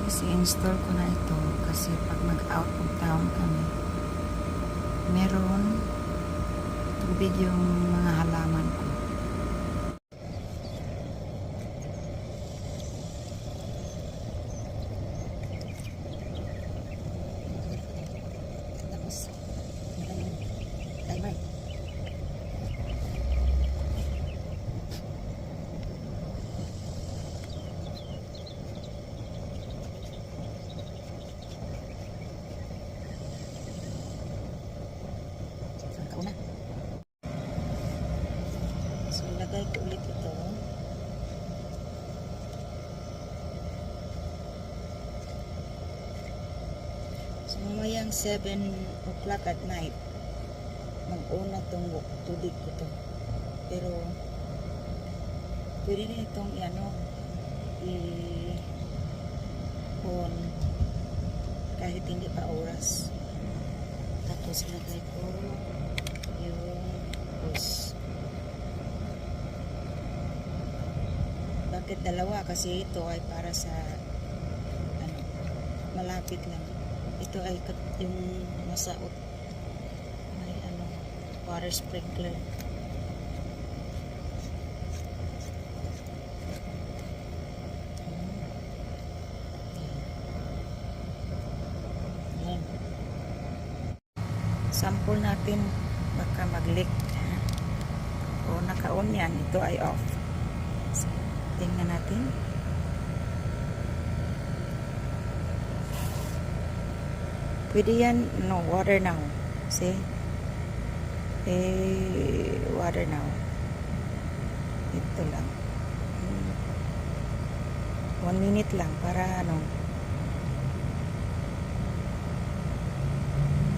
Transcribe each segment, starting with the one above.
i-install ko na ito kasi pag mag-out of town kami, meron tubig yung mga halaman ko. Tapos, timer. Una. So, ilagay ko ulit ito. So, mamayang 7 o'clock at night, mag-una tong tubig ko to. Pero, pwede na itong i-on kahit hindi pa oras. Tapos, ilagay ko yung hose. Bakit dalawa? Kasi ito ay para sa malapit lang. Ito ay yung masaot. May water sprinkler. Yan. Sample natin, baka mag-leak. O naka-on yan, ito ay off. So, tingnan natin. Pwede yan, no, water now. See? Water now. Ito lang. 1 minute lang para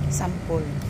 sample.